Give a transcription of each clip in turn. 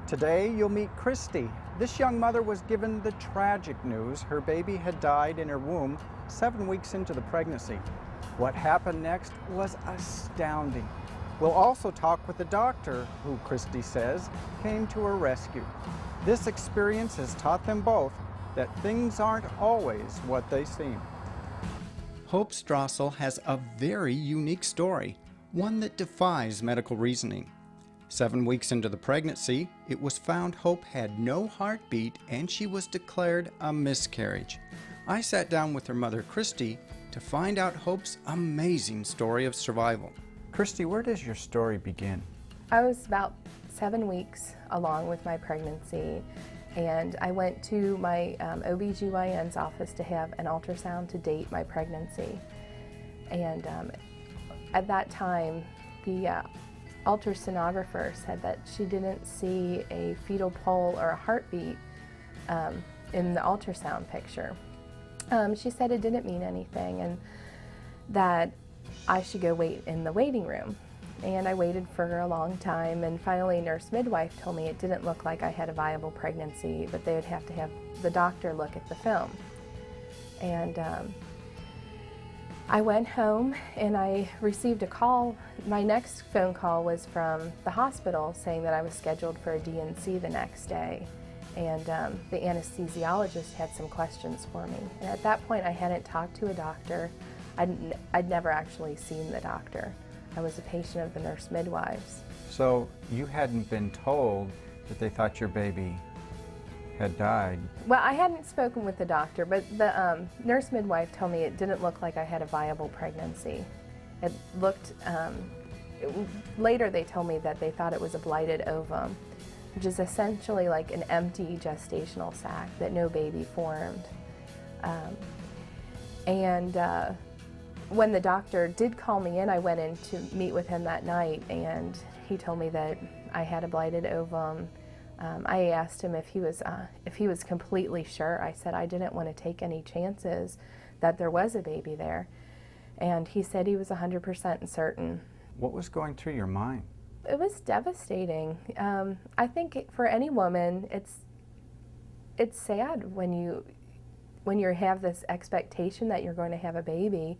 Today you'll meet Christy. This young mother was given the tragic news her baby had died in her womb 7 weeks into the pregnancy. What happened next was astounding. We'll also talk with the doctor who, Christy says, came to her rescue. This experience has taught them both that things aren't always what they seem. Hope Strasel has a very unique story, one that defies medical reasoning. 7 weeks into the pregnancy, it was found Hope had no heartbeat and she was declared a miscarriage. I sat down with her mother, Christy, to find out Hope's amazing story of survival. Christy, where does your story begin? I was about 7 weeks along with my pregnancy, and I went to my OBGYN's office to have an ultrasound to date my pregnancy. And at that time, the ultrasonographer said that she didn't see a fetal pulse or a heartbeat in the ultrasound picture. She said it didn't mean anything and that I should go wait in the waiting room. And I waited for a long time, and finally nurse midwife told me it didn't look like I had a viable pregnancy, but they would have to have the doctor look at the film. And I went home and I received a call. My next phone call was from the hospital saying that I was scheduled for a D&C the next day. And the anesthesiologist had some questions for me. And at that point I hadn't talked to a doctor. I'd never actually seen the doctor. I was a patient of the nurse midwives. So you hadn't been told that they thought your baby had died? Well, I hadn't spoken with the doctor, but the nurse midwife told me it didn't look like I had a viable pregnancy. It looked, later they told me that they thought it was a blighted ovum, which is essentially like an empty gestational sac that no baby formed. When the doctor did call me in, I went in to meet with him that night, and he told me that I had a blighted ovum. I asked him if he was completely sure. I said I didn't want to take any chances that there was a baby there, and he said he was 100% certain. What was going through your mind? It was devastating. I think for any woman, it's sad when you have this expectation that you're going to have a baby.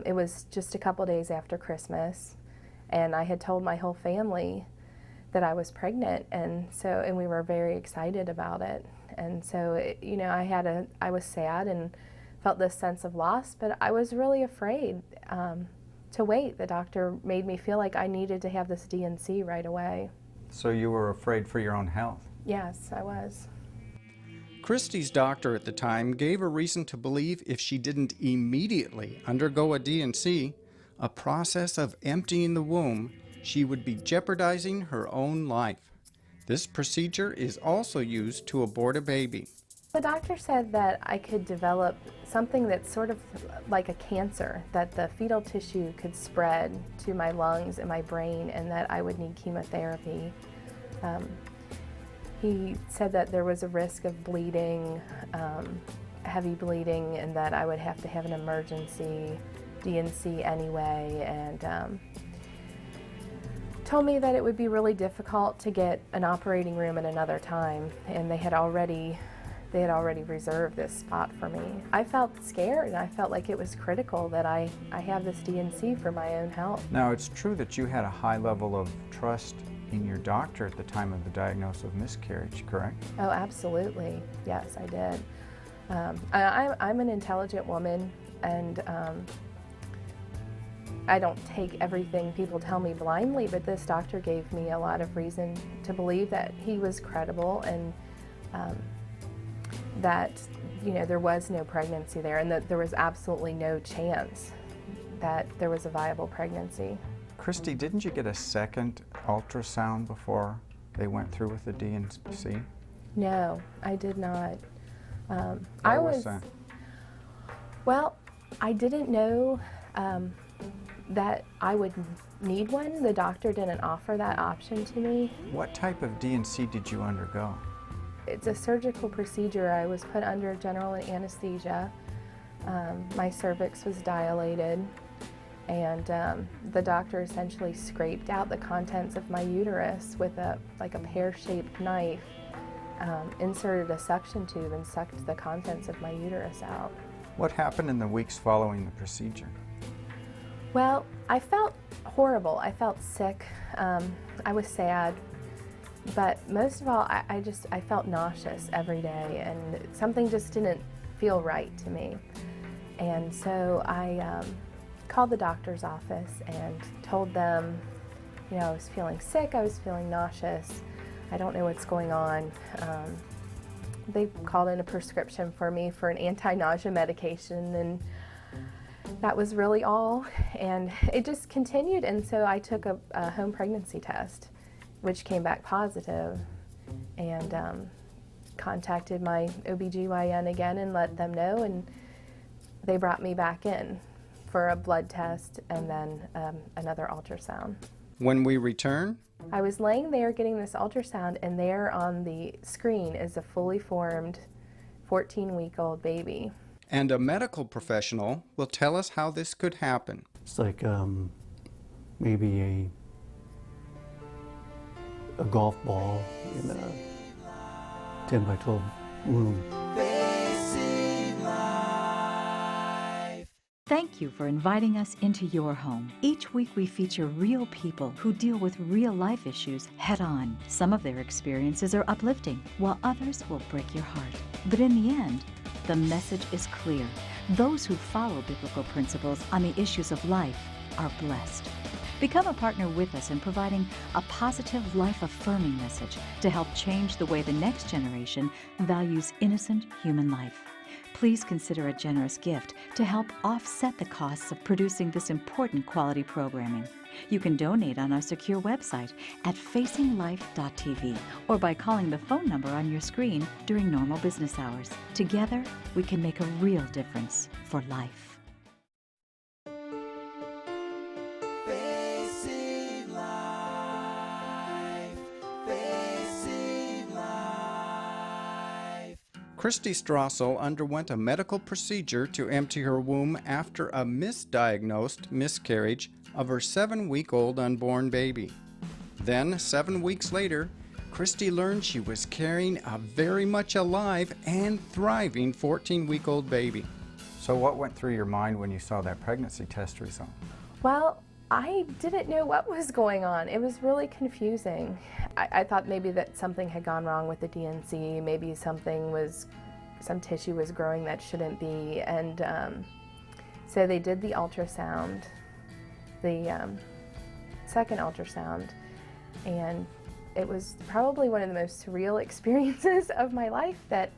It was just a couple days after Christmas, and I had told my whole family that I was pregnant, and we were very excited about it. And so, I was sad and felt this sense of loss, but I was really afraid to wait. The doctor made me feel like I needed to have this D&C right away. So you were afraid for your own health? Yes, I was. Christy's doctor at the time gave a reason to believe if she didn't immediately undergo a D&C, a process of emptying the womb, she would be jeopardizing her own life. This procedure is also used to abort a baby. The doctor said that I could develop something that's sort of like a cancer, that the fetal tissue could spread to my lungs and my brain, and that I would need chemotherapy. He said that there was a risk of bleeding, heavy bleeding, and that I would have to have an emergency D&C anyway, and told me that it would be really difficult to get an operating room at another time, and they had already reserved this spot for me. I felt scared, and I felt like it was critical that I have this D&C for my own health. Now, it's true that you had a high level of trust in your doctor at the time of the diagnosis of miscarriage, correct? Oh, absolutely. Yes, I did. I'm an intelligent woman, and I don't take everything people tell me blindly, but this doctor gave me a lot of reason to believe that he was credible, and that there was no pregnancy there, and that there was absolutely no chance that there was a viable pregnancy. Christy, didn't you get a second ultrasound before they went through with the D&C? No, I did not. Why was that? Well, I didn't know that I would need one. The doctor didn't offer that option to me. What type of D&C did you undergo? It's a surgical procedure. I was put under general anesthesia. My cervix was dilated, And the doctor essentially scraped out the contents of my uterus with a pear-shaped knife, inserted a suction tube and sucked the contents of my uterus out. What happened in the weeks following the procedure? Well, I felt horrible. I felt sick. I was sad. But most of all, I felt nauseous every day, and something just didn't feel right to me. And so I called the doctor's office and told them, I was feeling sick, I was feeling nauseous, I don't know what's going on. They called in a prescription for me for an anti-nausea medication, and that was really all. And it just continued, and so I took a home pregnancy test, which came back positive, and contacted my OB/GYN again and let them know, and they brought me back in for a blood test and then another ultrasound. When we return, I was laying there getting this ultrasound, and there on the screen is a fully formed 14-week-old baby. and a medical professional will tell us how this could happen. It's like maybe a golf ball in a 10 by 12 room. Thank you for inviting us into your home. Each week we feature real people who deal with real life issues head on. Some of their experiences are uplifting, while others will break your heart. But in the end, the message is clear. Those who follow biblical principles on the issues of life are blessed. Become a partner with us in providing a positive, life-affirming message to help change the way the next generation values innocent human life. Please consider a generous gift to help offset the costs of producing this important quality programming. You can donate on our secure website at facinglife.tv or by calling the phone number on your screen during normal business hours. Together, we can make a real difference for life. Christy Strasel underwent a medical procedure to empty her womb after a misdiagnosed miscarriage of her 7-week-old unborn baby. Then, 7 weeks later, Christy learned she was carrying a very much alive and thriving 14-week-old baby. So what went through your mind when you saw that pregnancy test result? Well, I didn't know what was going on. It was really confusing. I thought maybe that something had gone wrong with the DNC, maybe some tissue was growing that shouldn't be, and so they did the ultrasound, the second ultrasound, and it was probably one of the most surreal experiences of my life, that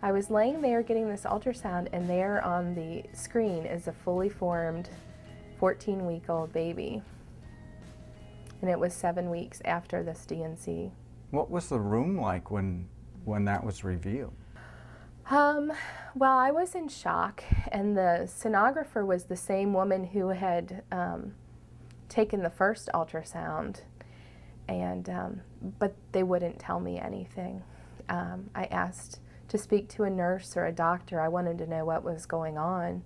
I was laying there getting this ultrasound, and there on the screen is a fully formed 14-week-old baby. And it was 7 weeks after this DNC. What was the room like when that was revealed? Well, I was in shock, and the sonographer was the same woman who had taken the first ultrasound, and but they wouldn't tell me anything. I asked to speak to a nurse or a doctor. I wanted to know what was going on,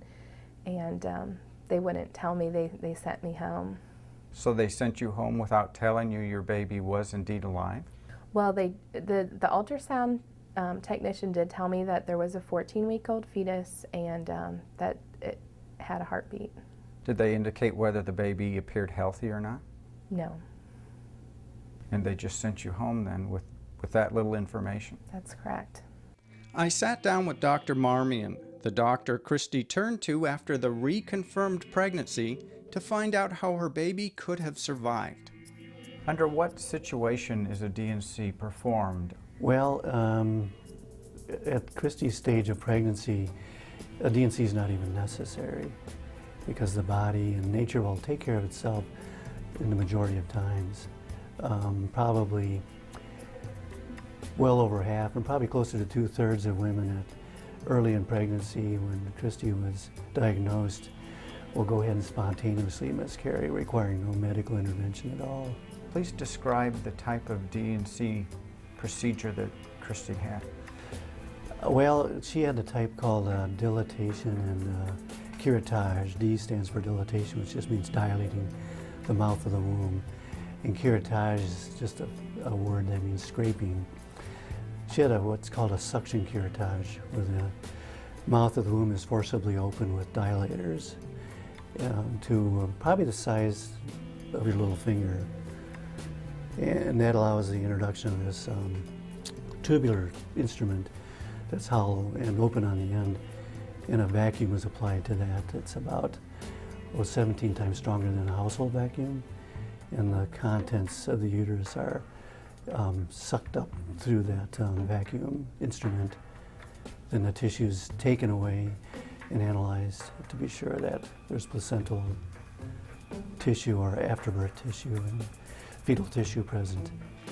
and they wouldn't tell me. They sent me home. So they sent you home without telling you your baby was indeed alive? Well, the ultrasound technician did tell me that there was a 14-week-old fetus and that it had a heartbeat. Did they indicate whether the baby appeared healthy or not? No. And they just sent you home then with that little information? That's correct. I sat down with Dr. Marmion, the doctor Christy turned to after the reconfirmed pregnancy, to find out how her baby could have survived. Under what situation is a DNC performed? Well, at Christy's stage of pregnancy, a DNC is not even necessary because the body and nature will take care of itself in the majority of times. Probably well over half, and probably closer to 2/3 of women early in pregnancy, when Christy was diagnosed, will go ahead and spontaneously miscarry, requiring no medical intervention at all. Please describe the type of DNC procedure that Christy had. Well, she had a type called dilatation, and Curettage. D stands for dilatation, which just means dilating the mouth of the womb. And curettage is just a word that means scraping. She had what's called a suction curettage, where the mouth of the womb is forcibly opened with dilators to probably the size of your little finger. And that allows the introduction of this tubular instrument that's hollow and open on the end, and a vacuum is applied to that. It's about 17 times stronger than a household vacuum, and the contents of the uterus are sucked up through that vacuum instrument. Then the tissue is taken away and analyzed to be sure that there's placental tissue or afterbirth tissue and fetal tissue present.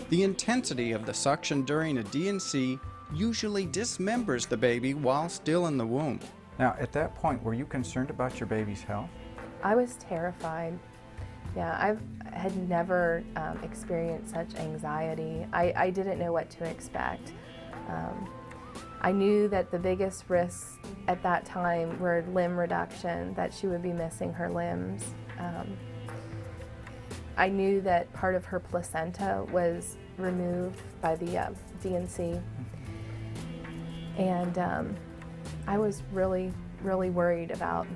The intensity of the suction during a D&C usually dismembers the baby while still in the womb. Now, at that point, were you concerned about your baby's health? I was terrified. Yeah, I had never experienced such anxiety. I didn't know what to expect. I knew that the biggest risks at that time were limb reduction, that she would be missing her limbs. I knew that part of her placenta was removed by the D&C. And I was really, really worried about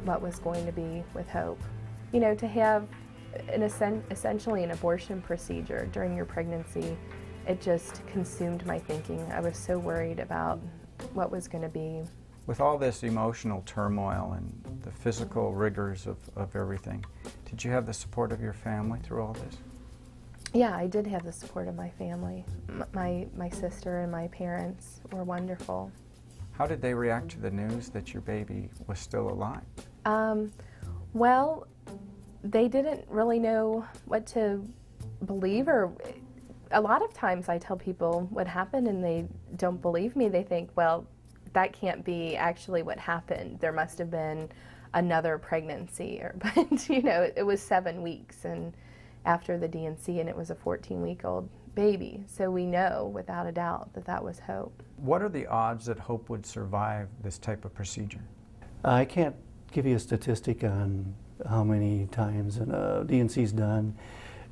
what was going to be with Hope. You know, to have essentially an abortion procedure during your pregnancy, it just consumed my thinking. I was so worried about what was going to be. With all this emotional turmoil and the physical rigors of everything, did you have the support of your family through all this? Yeah, I did have the support of my family. My sister and my parents were wonderful. How did they react to the news that your baby was still alive? Well, they didn't really know what to believe, or a lot of times I tell people what happened and they don't believe me. They think, well, that can't be actually what happened. There must have been another pregnancy, but you know, it was 7 weeks and after the D&C, and it was a 14-week-old baby. So we know without a doubt that that was Hope. What are the odds that Hope would survive this type of procedure? I can't give you a statistic on how many times a D&C is done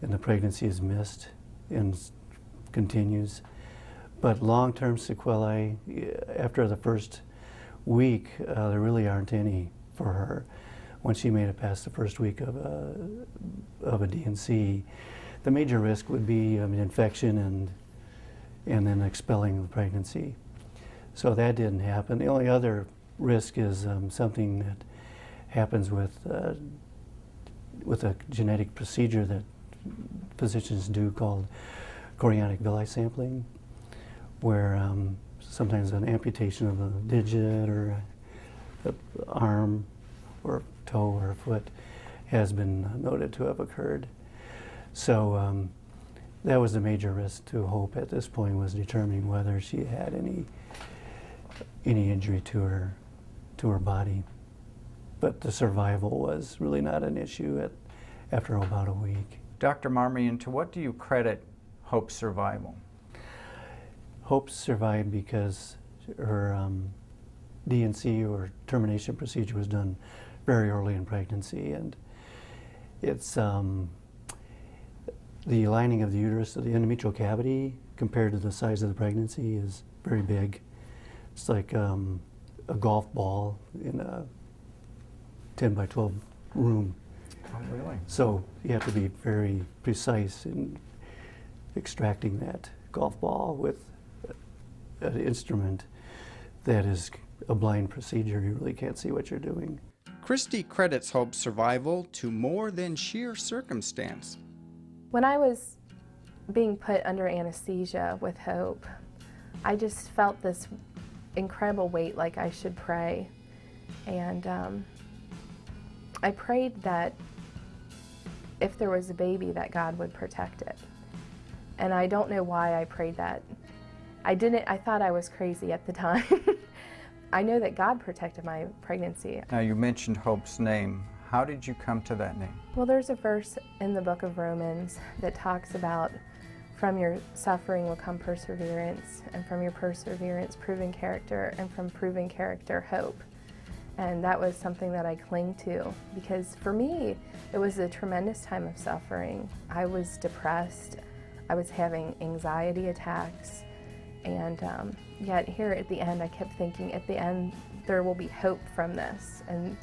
and the pregnancy is missed and continues. But long-term sequelae, after the first week, there really aren't any for her. Once she made it past the first week of a D&C, the major risk would be infection and then expelling the pregnancy. So that didn't happen. The only other risk is something that happens with a genetic procedure that physicians do called chorionic villi sampling, where sometimes an amputation of a digit or an arm or toe or foot has been noted to have occurred. So that was the major risk to Hope at this point, was determining whether she had any injury to her body. But the survival was really not an issue after about a week. Dr. Marmion, to what do you credit Hope's survival? Hope survived because her D&C or termination procedure was done very early in pregnancy, and it's the lining of the uterus, of the endometrial cavity, compared to the size of the pregnancy, is very big. It's like a golf ball in a 10 by 12 room. Oh, really? So you have to be very precise in extracting that golf ball with an instrument that is a blind procedure. You really can't see what you're doing. Christy credits Hope's survival to more than sheer circumstance. When I was being put under anesthesia with Hope, I just felt this incredible weight, like I should pray. And I prayed that if there was a baby, that God would protect it. And I don't know why I prayed that. I thought I was crazy at the time. I know that God protected my pregnancy. Now, you mentioned Hope's name. How did you come to that name? Well, there's a verse in the book of Romans that talks about, from your suffering will come perseverance, and from your perseverance, proven character, and from proven character, hope. And that was something that I cling to, because for me, it was a tremendous time of suffering. I was depressed, I was having anxiety attacks, and yet here at the end, I kept thinking, at the end, there will be hope from this. And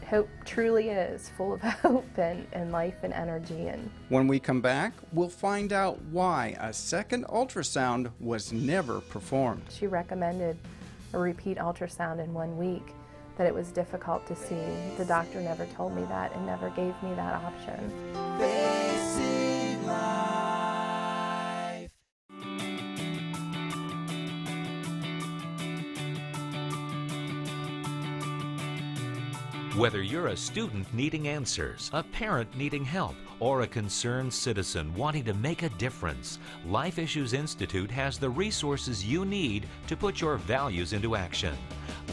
hope truly is full of hope and life and energy. And When we come back, we'll find out why a second ultrasound was never performed. she recommended a repeat ultrasound in 1 week, that it was difficult to see. The doctor never told me that and never gave me that option. Facing life. Whether you're a student needing answers, a parent needing help, or a concerned citizen wanting to make a difference, Life Issues Institute has the resources you need to put your values into action.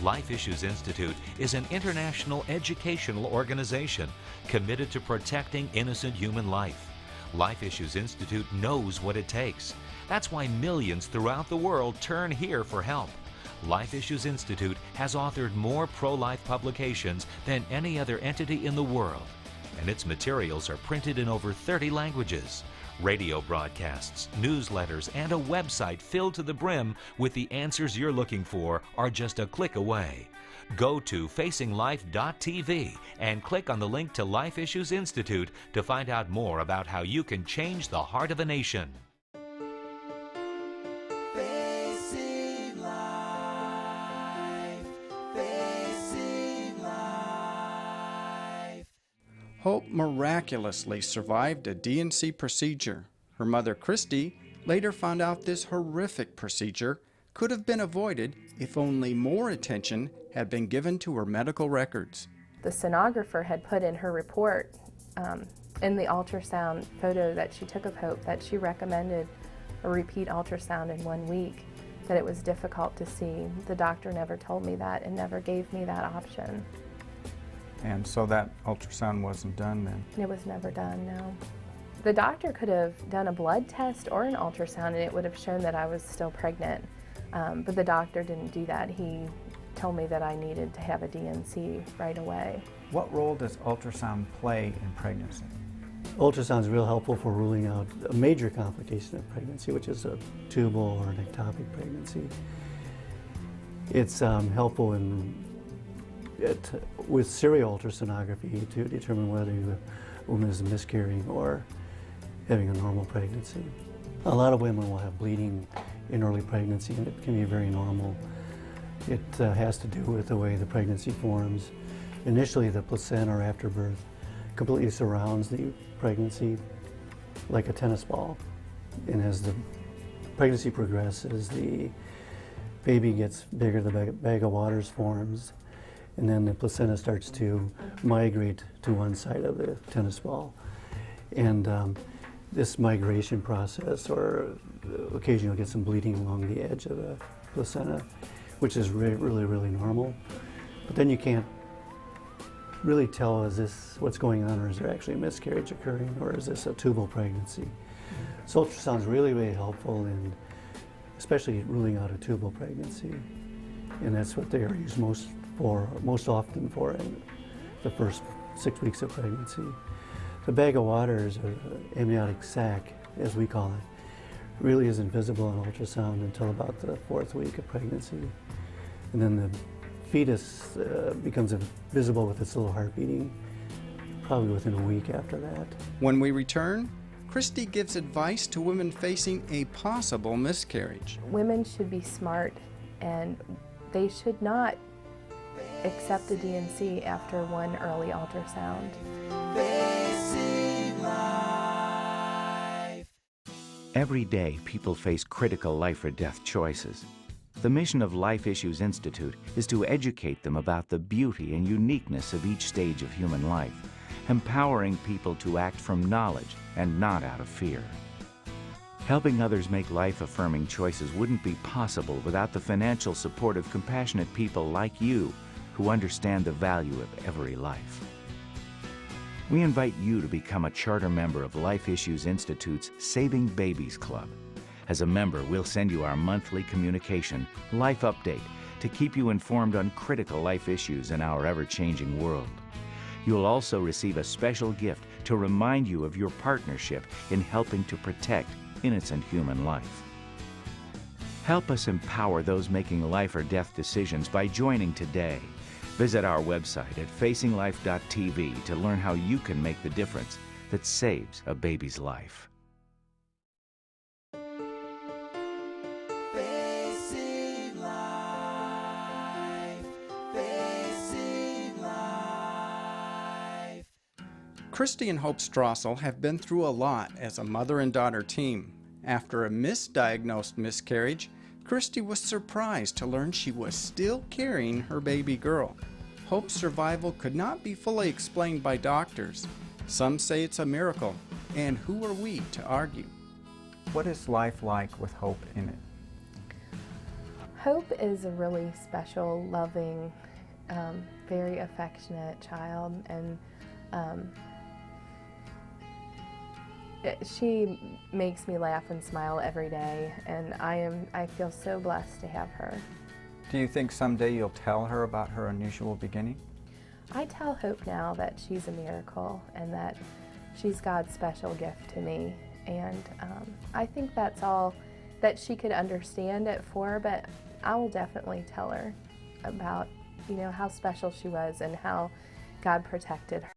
Life Issues Institute is an international educational organization committed to protecting innocent human life. Life Issues Institute knows what it takes. That's why millions throughout the world turn here for help. Life Issues Institute has authored more pro-life publications than any other entity in the world, and its materials are printed in over 30 languages. Radio broadcasts, newsletters, and a website filled to the brim with the answers you're looking for are just a click away. Go to facinglife.tv and click on the link to Life Issues Institute to find out more about how you can change the heart of a nation. Facing life. Facing life. Hope miraculously survived a D&C procedure. Her mother, Christy, later found out this horrific procedure could have been avoided if only more attention had been given to her medical records. The sonographer had put in her report, in the ultrasound photo that she took of Hope, that she recommended a repeat ultrasound in 1 week, that it was difficult to see. The doctor never told me that and never gave me that option. And so that ultrasound wasn't done then. It was never done, no. The doctor could have done a blood test or an ultrasound and it would have shown that I was still pregnant, but the doctor didn't do that. He told me that I needed to have a D&C right away. What role does ultrasound play in pregnancy? Ultrasound is real helpful for ruling out a major complication of pregnancy, which is a tubal or an ectopic pregnancy. It's helpful with serial ultrasonography to determine whether the woman is miscarrying or having a normal pregnancy. A lot of women will have bleeding in early pregnancy, and it can be very normal. It has to do with the way the pregnancy forms. Initially, the placenta or after birth completely surrounds the pregnancy like a tennis ball. And as the pregnancy progresses, the baby gets bigger, the bag of waters forms, and then the placenta starts to migrate to one side of the tennis ball. And this migration process, or occasionally you'll get some bleeding along the edge of the placenta, which is really normal. But then you can't really tell, is this what's going on, or is there actually a miscarriage occurring, or is this a tubal pregnancy? So ultrasound is really helpful in especially ruling out a tubal pregnancy. And that's what they are used most often for in the first 6 weeks of pregnancy. The bag of waters, or amniotic sac, as we call it, really isn't visible on ultrasound until about the 4th week of pregnancy. And then the fetus becomes visible with its little heart beating probably within a week after that. When we return, Christy gives advice to women facing a possible miscarriage. Women should be smart, and they should not accept a D&C after one early ultrasound. Facing life. Every day, people face critical life or death choices. The mission of Life Issues Institute is to educate them about the beauty and uniqueness of each stage of human life, empowering people to act from knowledge and not out of fear. Helping others make life-affirming choices wouldn't be possible without the financial support of compassionate people like you who understand the value of every life. We invite you to become a charter member of Life Issues Institute's Saving Babies Club. As a member, we'll send you our monthly communication, Life Update, to keep you informed on critical life issues in our ever-changing world. You'll also receive a special gift to remind you of your partnership in helping to protect innocent human life. Help us empower those making life or death decisions by joining today. Visit our website at facinglife.tv to learn how you can make the difference that saves a baby's life. Facing life, facing life. Christy and Hope Strasel have been through a lot as a mother and daughter team. After a misdiagnosed miscarriage, Christy was surprised to learn she was still carrying her baby girl. Hope's survival could not be fully explained by doctors. Some say it's a miracle, and who are we to argue? What is life like with Hope in it? Hope is a really special, loving, very affectionate child, and she makes me laugh and smile every day, and I feel so blessed to have her. Do you think someday you'll tell her about her unusual beginning? I tell Hope now that she's a miracle and that she's God's special gift to me, and I think that's all that she could understand at 4, but I will definitely tell her about, how special she was and how God protected her.